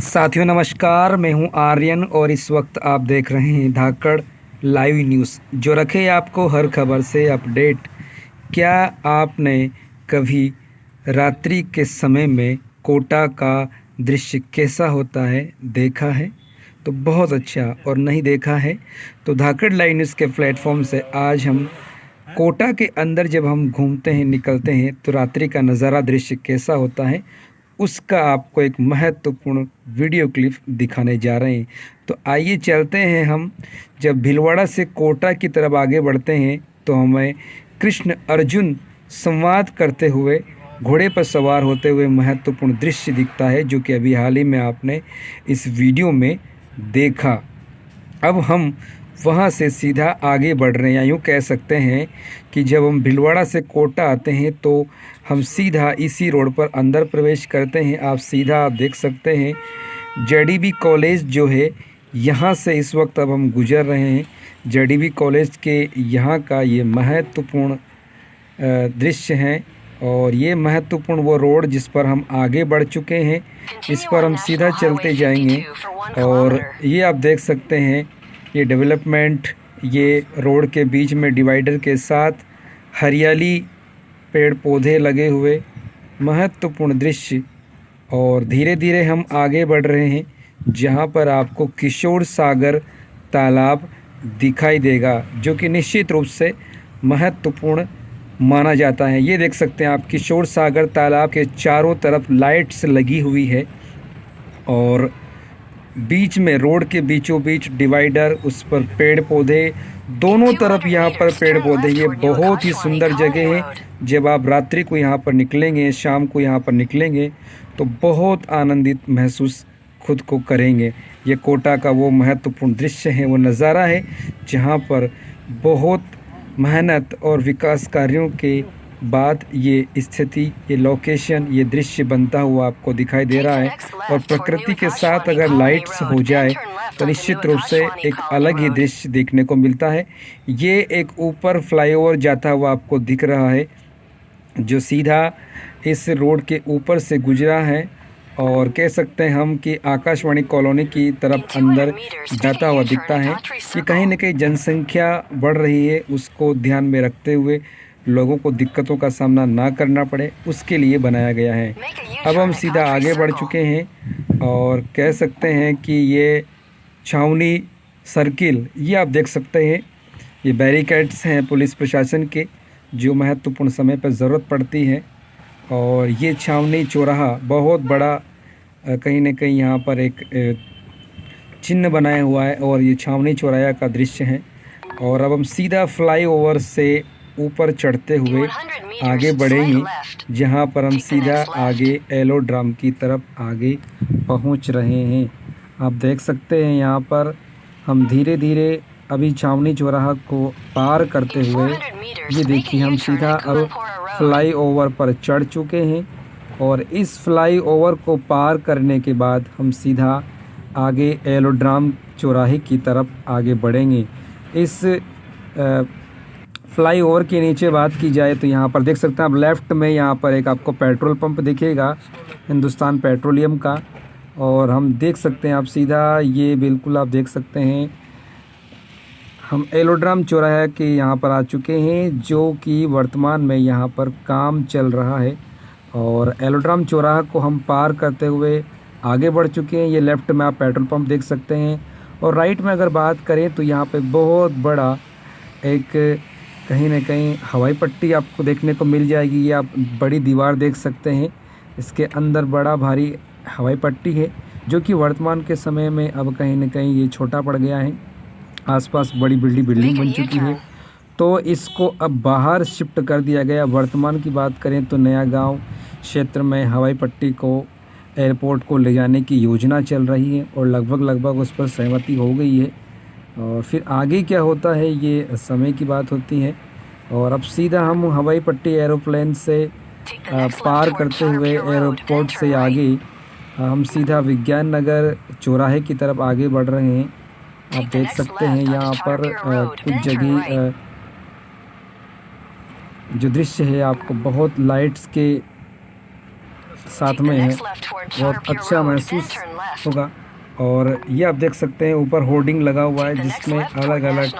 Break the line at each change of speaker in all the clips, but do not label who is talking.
साथियों नमस्कार, मैं हूं आर्यन और इस वक्त आप देख रहे हैं धाकड़ लाइव न्यूज़ जो रखे आपको हर खबर से अपडेट। क्या आपने कभी रात्रि के समय में कोटा का दृश्य कैसा होता है देखा है? तो बहुत अच्छा, और नहीं देखा है तो धाकड़ लाइव न्यूज़ के प्लेटफॉर्म से आज हम कोटा के अंदर जब हम घूमते हैं निकलते हैं तो रात्रि का नज़ारा दृश्य कैसा होता है उसका आपको एक महत्वपूर्ण वीडियो क्लिप दिखाने जा रहे हैं। तो आइए चलते हैं। हम जब भीलवाड़ा से कोटा की तरफ आगे बढ़ते हैं तो हमें कृष्ण अर्जुन संवाद करते हुए घोड़े पर सवार होते हुए महत्वपूर्ण दृश्य दिखता है, जो कि अभी हाल ही में आपने इस वीडियो में देखा। अब हम वहाँ से सीधा आगे बढ़ रहे हैं। यूँ कह सकते हैं कि जब हम भीलवाड़ा से कोटा आते हैं तो हम सीधा इसी रोड पर अंदर प्रवेश करते हैं। आप देख सकते हैं जेडीबी कॉलेज जो है, यहाँ से इस वक्त अब हम गुजर रहे हैं। जेडीबी कॉलेज के यहाँ का ये महत्वपूर्ण दृश्य है और ये महत्वपूर्ण वो रोड जिस पर हम आगे बढ़ चुके हैं, इस पर हम सीधा चलते जाएंगे। और ये आप देख सकते हैं ये डेवलपमेंट, ये रोड के बीच में डिवाइडर के साथ हरियाली, पेड़ पौधे लगे हुए महत्वपूर्ण दृश्य। और धीरे धीरे हम आगे बढ़ रहे हैं जहाँ पर आपको किशोर सागर तालाब दिखाई देगा, जो कि निश्चित रूप से महत्वपूर्ण माना जाता है। ये देख सकते हैं आप किशोर सागर तालाब के चारों तरफ लाइट्स लगी हुई है और बीच में रोड के बीचों बीच डिवाइडर, उस पर पेड़ पौधे, दोनों तरफ यहाँ पर पेड़ पौधे। ये बहुत ही सुंदर जगह है। जब आप रात्रि को यहाँ पर निकलेंगे, शाम को यहाँ पर निकलेंगे तो बहुत आनंदित महसूस खुद को करेंगे। ये कोटा का वो महत्वपूर्ण दृश्य है, वो नज़ारा है जहाँ पर बहुत मेहनत और विकास कार्यों के बाद ये स्थिति, ये लोकेशन, ये दृश्य बनता हुआ आपको दिखाई दे रहा है। और प्रकृति के साथ अगर लाइट्स हो जाए तो निश्चित रूप से एक अलग ही दृश्य देखने को मिलता है। ये एक ऊपर फ्लाईओवर जाता हुआ आपको दिख रहा है जो सीधा इस रोड के ऊपर से गुजरा है और कह सकते हैं हम कि आकाशवाणी कॉलोनी की तरफ अंदर जाता हुआ दिखता है। ये कहीं न कहीं जनसंख्या बढ़ रही है, उसको ध्यान में रखते हुए लोगों को दिक्कतों का सामना ना करना पड़े, उसके लिए बनाया गया है। अब हम सीधा आगे बढ़ चुके हैं और कह सकते हैं कि ये छावनी सर्किल, ये आप देख सकते हैं ये बैरिकेड्स हैं पुलिस प्रशासन के, जो महत्वपूर्ण समय पर ज़रूरत पड़ती है। और ये छावनी चौराहा बहुत बड़ा कहीं न कहीं यहाँ पर एक चिन्ह बनाया हुआ है और ये छावनी चौराहा का दृश्य है। और अब हम सीधा फ्लाईओवर से ऊपर चढ़ते हुए आगे बढ़ेंगे, जहाँ पर हम सीधा आगे एलोड्राम की तरफ आगे पहुँच रहे हैं। आप देख सकते हैं यहाँ पर हम धीरे धीरे अभी छावनी चौराहा को पार करते हुए, ये देखिए हम सीधा अब फ्लाईओवर पर चढ़ चुके हैं। और इस फ्लाईओवर को पार करने के बाद हम सीधा आगे एलोड्राम चौराहे की तरफ आगे बढ़ेंगे। इस फ्लाईओवर के नीचे बात की जाए तो यहाँ पर देख सकते हैं आप लेफ़्ट में, यहाँ पर एक आपको पेट्रोल पंप दिखेगा हिंदुस्तान पेट्रोलियम का। और हम देख सकते हैं आप सीधा ये बिल्कुल आप देख सकते हैं हम एलोड्राम चौराहे के यहाँ पर आ चुके हैं, जो कि वर्तमान में यहाँ पर काम चल रहा है। और एलोड्राम चौराहा को हम पार करते हुए आगे बढ़ चुके हैं। ये लेफ़्ट में आप पेट्रोल पंप देख सकते हैं और राइट में अगर बात करें तो यहाँ पे बहुत बड़ा एक कहीं न कहीं हवाई पट्टी आपको देखने को मिल जाएगी। ये आप बड़ी दीवार देख सकते हैं, इसके अंदर बड़ा भारी हवाई पट्टी है, जो कि वर्तमान के समय में अब कहीं न कहीं ये छोटा पड़ गया है। आसपास बड़ी बिल्डिंग बन चुकी है, तो इसको अब बाहर शिफ्ट कर दिया गया। वर्तमान की बात करें तो नया गांव क्षेत्र में हवाई पट्टी को, एयरपोर्ट को ले जाने की योजना चल रही है और लगभग उस पर सहमति हो गई है। और फिर आगे क्या होता है ये समय की बात होती है। और अब सीधा हम हवाई पट्टी एरोप्लेन से पार करते हुए एयरपोर्ट से आगे हम सीधा विज्ञान नगर चौराहे की तरफ आगे बढ़ रहे हैं। आप देख सकते हैं यहाँ पर कुछ जगह जो दृश्य है आपको बहुत लाइट्स के साथ में है, बहुत अच्छा महसूस होगा। और ये आप देख सकते हैं ऊपर होर्डिंग लगा हुआ है जिसमें अलग अलग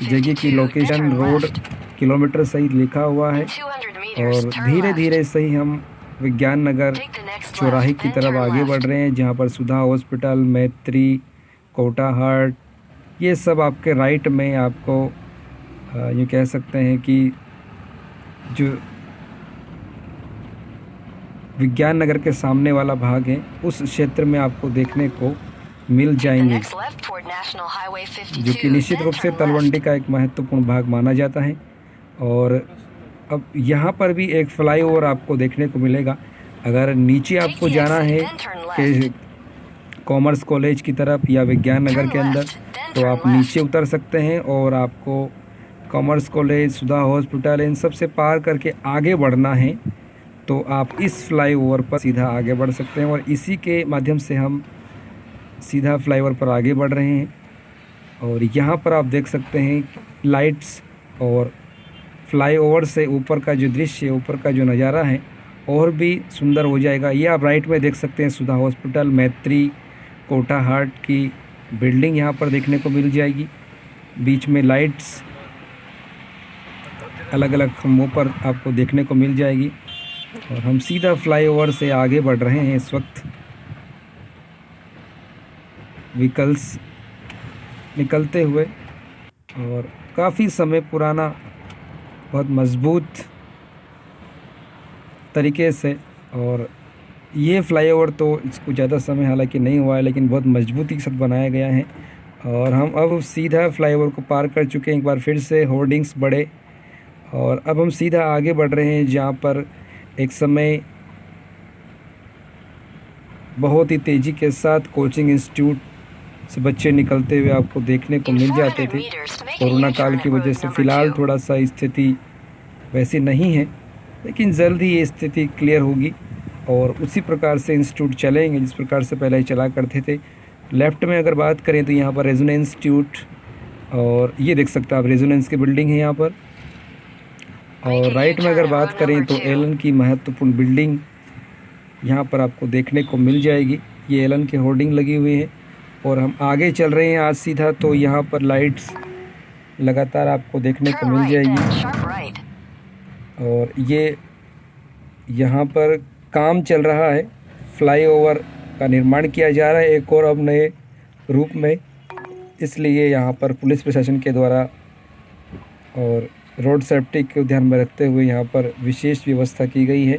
जगह की लोकेशन, रोड, किलोमीटर सहित लिखा हुआ है। और धीरे धीरे सही हम विज्ञान नगर चौराहे की तरफ आगे बढ़ रहे हैं, जहाँ पर सुधा हॉस्पिटल, मैत्री, कोटा हार्ट, ये सब आपके राइट में आपको ये कह सकते हैं कि जो विज्ञान नगर के सामने वाला भाग है उस क्षेत्र में आपको देखने को मिल जाएंगे, जो कि निश्चित रूप से तलवंडी का एक महत्वपूर्ण भाग माना जाता है। और अब यहाँ पर भी एक फ्लाईओवर आपको देखने को मिलेगा। अगर नीचे आपको जाना है कि कॉमर्स कॉलेज की तरफ या विज्ञान नगर के अंदर, तो आप नीचे उतर सकते हैं और आपको कॉमर्स कॉलेज, सुधा हॉस्पिटल, इन सब से पार करके आगे बढ़ना है तो आप इस फ्लाईओवर पर सीधा आगे बढ़ सकते हैं। और इसी के माध्यम से हम सीधा फ्लाईओवर पर आगे बढ़ रहे हैं। और यहाँ पर आप देख सकते हैं लाइट्स, और फ्लाईओवर से ऊपर का जो दृश्य, ऊपर का जो नज़ारा है और भी सुंदर हो जाएगा। ये आप राइट में देख सकते हैं सुधा हॉस्पिटल, मैत्री, कोटा हार्ट की बिल्डिंग यहाँ पर देखने को मिल जाएगी। बीच में लाइट्स अलग अलग खंभों पर आपको देखने को मिल जाएगी। और हम सीधा फ्लाईओवर से आगे बढ़ रहे हैं इस वक्त। व्हीकल्स निकलते हुए, और काफ़ी समय पुराना, बहुत मजबूत तरीके से, और ये फ्लाईओवर तो इसको ज़्यादा समय हालांकि नहीं हुआ है लेकिन बहुत मजबूती के साथ बनाया गया है। और हम अब सीधा फ्लाईओवर को पार कर चुके हैं। एक बार फिर से होर्डिंग्स बढ़े और अब हम सीधा आगे बढ़ रहे हैं, जहाँ पर एक समय बहुत ही तेज़ी के साथ कोचिंग इंस्टीट्यूट से बच्चे निकलते हुए आपको देखने को मिल जाते थे। कोरोना काल की वजह से फ़िलहाल थोड़ा सा स्थिति वैसी नहीं है, लेकिन जल्द ही ये स्थिति क्लियर होगी और उसी प्रकार से इंस्टीट्यूट चलेंगे जिस प्रकार से पहले ही चला करते थे। लेफ़्ट में अगर बात करें तो यहाँ पर रेजोनेंस इंस्टीट्यूट, और ये देख सकते हैं आप रेजोनेंस की बिल्डिंग है यहाँ पर। और राइट में अगर बात करें तो एलन की महत्वपूर्ण बिल्डिंग यहाँ पर आपको देखने को मिल जाएगी। ये एलन के होर्डिंग लगी हुई है। और हम आगे चल रहे हैं आज सीधा, तो यहाँ पर लाइट्स लगातार आपको देखने को मिल जाएगी। और ये यहाँ पर काम चल रहा है, फ्लाईओवर का निर्माण किया जा रहा है एक और अब नए रूप में, इसलिए यहाँ पर पुलिस प्रशासन के द्वारा और रोड सेफ्टी को ध्यान में रखते हुए यहाँ पर विशेष व्यवस्था की गई है।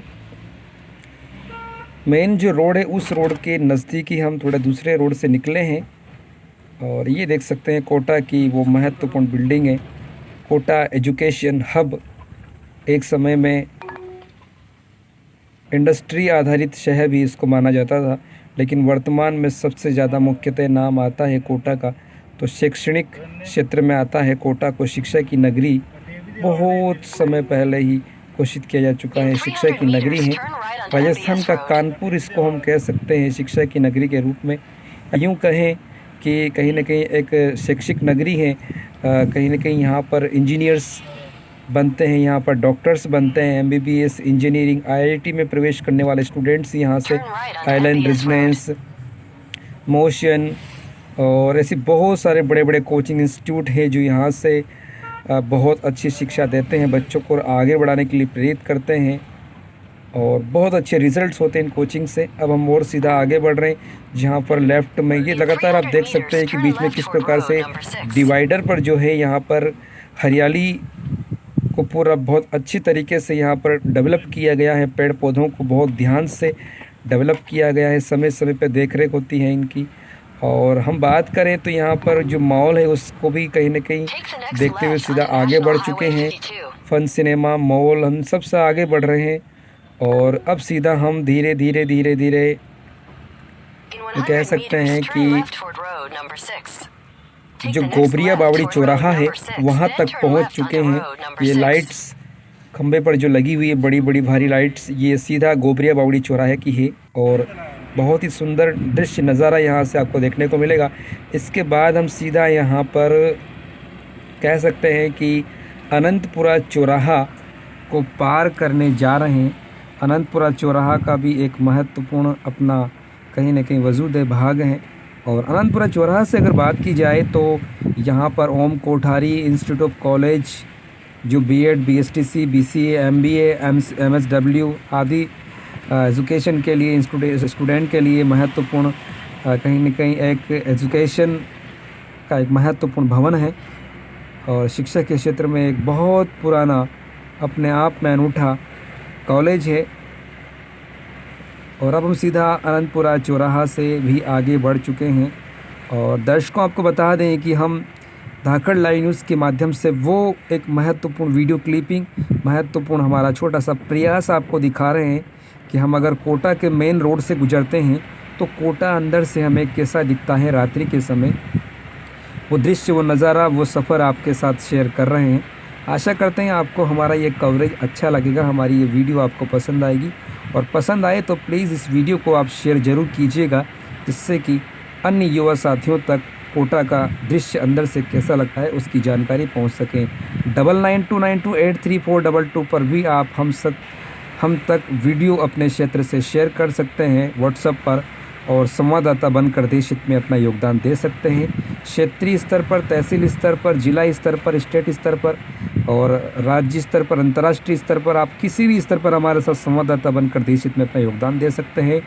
मेन जो रोड है उस रोड के नज़दीक ही हम थोड़े दूसरे रोड से निकले हैं। और ये देख सकते हैं कोटा की वो महत्वपूर्ण बिल्डिंग है, कोटा एजुकेशन हब। एक समय में इंडस्ट्री आधारित शहर भी इसको माना जाता था, लेकिन वर्तमान में सबसे ज़्यादा मुख्यतः नाम आता है कोटा का, तो शैक्षणिक क्षेत्र में आता है कोटा को शिक्षा की नगरी। बहुत समय पहले ही घोषित किया जा चुका है, शिक्षा की नगरी है। राजस्थान का कानपुर इसको हम कह सकते हैं शिक्षा की नगरी के रूप में। यूँ कहें कि कहीं ना कहीं एक शैक्षिक नगरी है। कहीं ना कहीं यहाँ पर इंजीनियर्स बनते हैं, यहाँ पर डॉक्टर्स बनते हैं, एमबीबीएस, इंजीनियरिंग, आईआईटी में प्रवेश करने वाले स्टूडेंट्स यहाँ से आइलैंड रेजिडेंस, मोशन और ऐसे बहुत सारे बड़े बड़े कोचिंग इंस्टीट्यूट हैं जो यहाँ से बहुत अच्छी शिक्षा देते हैं, बच्चों को आगे बढ़ाने के लिए प्रेरित करते हैं और बहुत अच्छे रिजल्ट्स होते हैं इन कोचिंग से। अब हम और सीधा आगे बढ़ रहे हैं, जहाँ पर लेफ़्ट में ये लगातार आप देख सकते हैं कि बीच में किस प्रकार से डिवाइडर पर जो है यहाँ पर हरियाली को पूरा बहुत अच्छी तरीके से यहाँ पर डेवलप किया गया है। पेड़ पौधों को बहुत ध्यान से डेवलप किया गया है, समय समय पे देख रेख होती है इनकी। और हम बात करें तो यहाँ पर जो मॉल है उसको भी कहीं ना कहीं देखते हुए सीधा आगे बढ़ चुके हैं। फन सिनेमा मॉल हम सबसे आगे बढ़ रहे हैं और अब सीधा हम धीरे धीरे धीरे धीरे ये कह सकते हैं कि जो गोबरिया बावड़ी चौराहा है वहाँ तक पहुँच चुके हैं। ये लाइट्स खंबे पर जो लगी हुई है बड़ी बड़ी भारी लाइट्स, ये सीधा गोबरिया बावड़ी चौराहे की है और बहुत ही सुंदर दृश्य नज़ारा यहाँ से आपको देखने को मिलेगा। इसके बाद हम सीधा यहाँ पर कह सकते हैं कि अनंतपुरा चौराहा को पार करने जा रहे हैं। अनंतपुरा चौराहा का भी एक महत्वपूर्ण अपना कहीं न कहीं वजूद भाग है। और अनंतपुरा चौराहा से अगर बात की जाए तो यहाँ पर Om Kothari institute of college जो BEd, BSTC, BCA, MBA, MSW आदि एजुकेशन के लिए स्टूडेंट के लिए महत्वपूर्ण कहीं न कहीं एक एजुकेशन का एक महत्वपूर्ण भवन है और शिक्षा के क्षेत्र में एक बहुत पुराना अपने आप में अनूठा कॉलेज है। और अब हम सीधा अनंतपुरा चौराहा से भी आगे बढ़ चुके हैं और दर्शकों आपको बता दें कि हम धाकड़ लाइव न्यूज़ के माध्यम से वो एक महत्वपूर्ण वीडियो क्लिपिंग, महत्वपूर्ण हमारा छोटा सा प्रयास आपको दिखा रहे हैं कि हम अगर कोटा के मेन रोड से गुजरते हैं तो कोटा अंदर से हमें कैसा दिखता है रात्रि के समय। वो दृश्य, वो नज़ारा, वो सफ़र आपके साथ शेयर कर रहे हैं। आशा करते हैं आपको हमारा ये कवरेज अच्छा लगेगा, हमारी ये वीडियो आपको पसंद आएगी। और पसंद आए तो प्लीज़ इस वीडियो को आप शेयर ज़रूर कीजिएगा, जिससे कि अन्य युवा साथियों तक कोटा का दृश्य अंदर से कैसा लगता है उसकी जानकारी पहुंच सके। 9929283422 पर भी आप हम तक वीडियो अपने क्षेत्र से शेयर कर सकते हैं व्हाट्सएप पर और संवाददाता बनकर देश हित में अपना योगदान दे सकते हैं। क्षेत्रीय स्तर पर, तहसील स्तर पर, जिला स्तर पर, स्टेट स्तर पर और राज्य स्तर पर, अंतर्राष्ट्रीय स्तर पर, आप किसी भी स्तर पर हमारे साथ संवाददाता बनकर देश हित में अपना योगदान दे सकते हैं।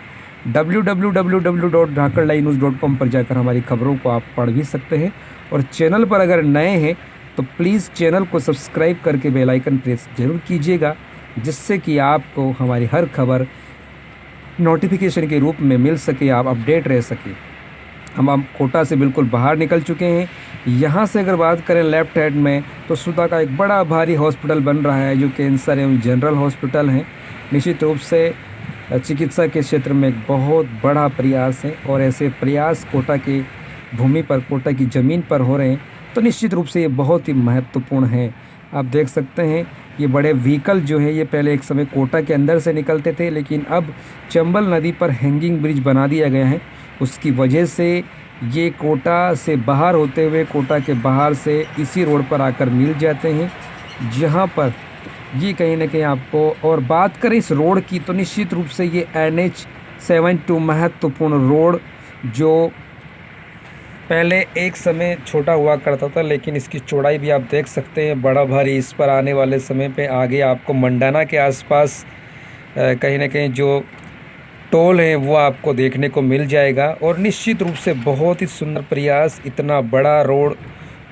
www.dhakarlivenews.com पर जाकर हमारी खबरों को आप पढ़ भी सकते हैं। और चैनल पर अगर नए हैं तो प्लीज़ चैनल को सब्सक्राइब करके बेल आइकन प्रेस जरूर कीजिएगा, जिससे कि आपको हमारी हर खबर नोटिफिकेशन के रूप में मिल सके, आप अपडेट रह सके। हम कोटा से बिल्कुल बाहर निकल चुके हैं। यहाँ से अगर बात करें लेफ़्ट हैंड में तो सुधा का एक बड़ा भारी हॉस्पिटल बन रहा है जो कैंसर एवं जनरल हॉस्पिटल है। निश्चित रूप से चिकित्सा के क्षेत्र में एक बहुत बड़ा प्रयास है और ऐसे प्रयास कोटा की भूमि पर, कोटा की ज़मीन पर हो रहे हैं तो निश्चित रूप से ये बहुत ही महत्वपूर्ण है। आप देख सकते हैं ये बड़े व्हीकल जो है ये पहले एक समय कोटा के अंदर से निकलते थे, लेकिन अब चंबल नदी पर हैंगिंग ब्रिज बना दिया गया है। उसकी वजह से ये कोटा से बाहर होते हुए कोटा के बाहर से इसी रोड पर आकर मिल जाते हैं, जहाँ पर ये कहीं ना कहीं आपको। और बात करें इस रोड की तो निश्चित रूप से ये NH-72 महत्वपूर्ण रोड जो पहले एक समय छोटा हुआ करता था, लेकिन इसकी चौड़ाई भी आप देख सकते हैं बड़ा भारी। इस पर आने वाले समय पे आगे आपको मंडाना के आसपास कहीं ना कहीं जो टोल है वो आपको देखने को मिल जाएगा। और निश्चित रूप से बहुत ही सुंदर प्रयास, इतना बड़ा रोड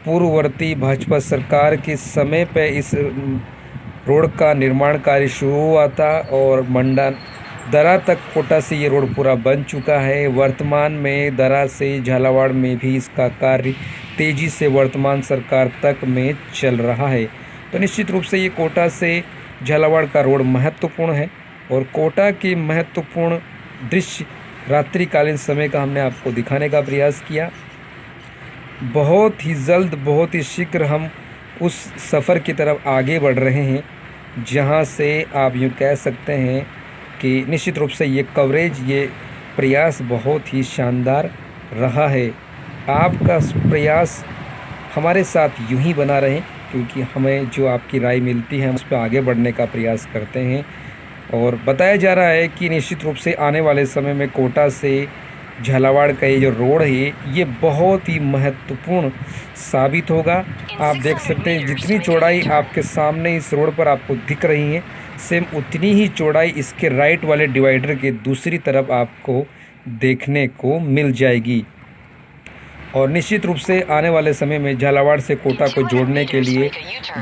पूर्ववर्ती भाजपा सरकार के समय पे इस रोड का निर्माण कार्य शुरू हुआ था और दरा तक कोटा से ये रोड पूरा बन चुका है। वर्तमान में दरा से झालावाड़ में भी इसका कार्य तेज़ी से वर्तमान सरकार तक में चल रहा है। तो निश्चित रूप से ये कोटा से झालावाड़ का रोड महत्वपूर्ण है और कोटा के महत्वपूर्ण दृश्य रात्रिकालीन समय का हमने आपको दिखाने का प्रयास किया। बहुत ही जल्द, बहुत ही शीघ्र हम उस सफ़र की तरफ आगे बढ़ रहे हैं जहाँ से आप यूँ कह सकते हैं कि निश्चित रूप से ये कवरेज, ये प्रयास बहुत ही शानदार रहा है। आपका प्रयास हमारे साथ यूं ही बना रहे, क्योंकि हमें जो आपकी राय मिलती है हम उस पर आगे बढ़ने का प्रयास करते हैं। और बताया जा रहा है कि निश्चित रूप से आने वाले समय में कोटा से झालावाड़ का ये जो रोड है ये बहुत ही महत्वपूर्ण साबित होगा। आप देख सकते हैं जितनी चौड़ाई आपके सामने इस रोड पर आपको दिख रही है, सेम उतनी ही चौड़ाई इसके राइट वाले डिवाइडर के दूसरी तरफ आपको देखने को मिल जाएगी। और निश्चित रूप से आने वाले समय में झालावाड़ से कोटा को जोड़ने के लिए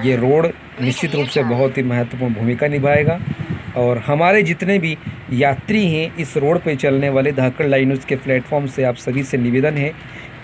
ये रोड निश्चित रूप से बहुत ही महत्वपूर्ण भूमिका निभाएगा। और हमारे जितने भी यात्री हैं इस रोड पे चलने वाले धाकड़ लाइव न्यूज़ के प्लेटफॉर्म से आप सभी से निवेदन है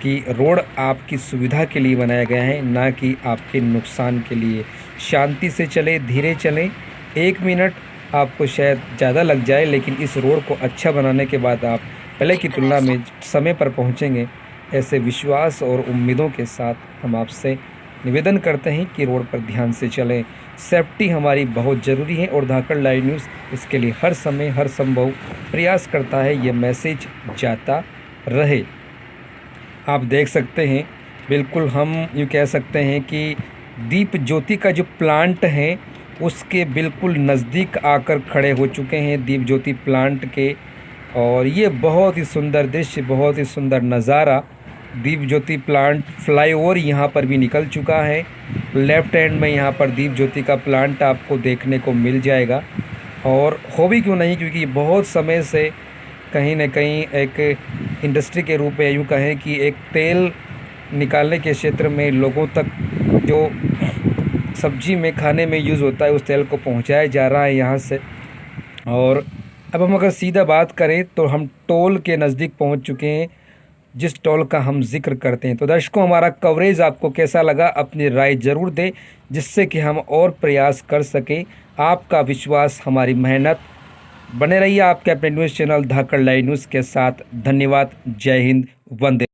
कि रोड आपकी सुविधा के लिए बनाया गया है, ना कि आपके नुकसान के लिए। शांति से चले, धीरे चलें। 1 मिनट आपको शायद ज़्यादा लग जाए, लेकिन इस रोड को अच्छा बनाने के बाद आप पहले की तुलना में समय पर पहुँचेंगे। ऐसे विश्वास और उम्मीदों के साथ हम आपसे निवेदन करते हैं कि रोड पर ध्यान से चलें। सेफ्टी हमारी बहुत ज़रूरी है और धाकड़ लाइव न्यूज़ इसके लिए हर समय हर संभव प्रयास करता है ये मैसेज जाता रहे। आप देख सकते हैं बिल्कुल हम यूँ कह सकते हैं कि दीप ज्योति का जो प्लांट है उसके बिल्कुल नज़दीक आकर खड़े हो चुके हैं दीप ज्योति प्लांट के। और ये बहुत ही सुंदर दृश्य, बहुत ही सुंदर नज़ारा। दीप ज्योति प्लांट फ्लाईओवर यहाँ पर भी निकल चुका है। लेफ़्ट हैंड में यहाँ पर दीप ज्योति का प्लांट आपको देखने को मिल जाएगा। और हो भी क्यों नहीं, क्योंकि बहुत समय से कहीं न कहीं एक इंडस्ट्री के रूप में यूँ कहें कि एक तेल निकालने के क्षेत्र में लोगों तक जो सब्जी में खाने में यूज़ होता है उस तेल को पहुंचाया जा रहा है यहाँ से। और अब हम अगर सीधा बात करें तो हम टोल के नज़दीक पहुंच चुके हैं, जिस टोल का हम जिक्र करते हैं। तो दर्शकों, हमारा कवरेज आपको कैसा लगा, अपनी राय ज़रूर दें, जिससे कि हम और प्रयास कर सकें। आपका विश्वास हमारी मेहनत। बने रहिए आपके अपने न्यूज़ चैनल धाकड़ लाइव न्यूज़ के साथ। धन्यवाद। जय हिंद। वंदे।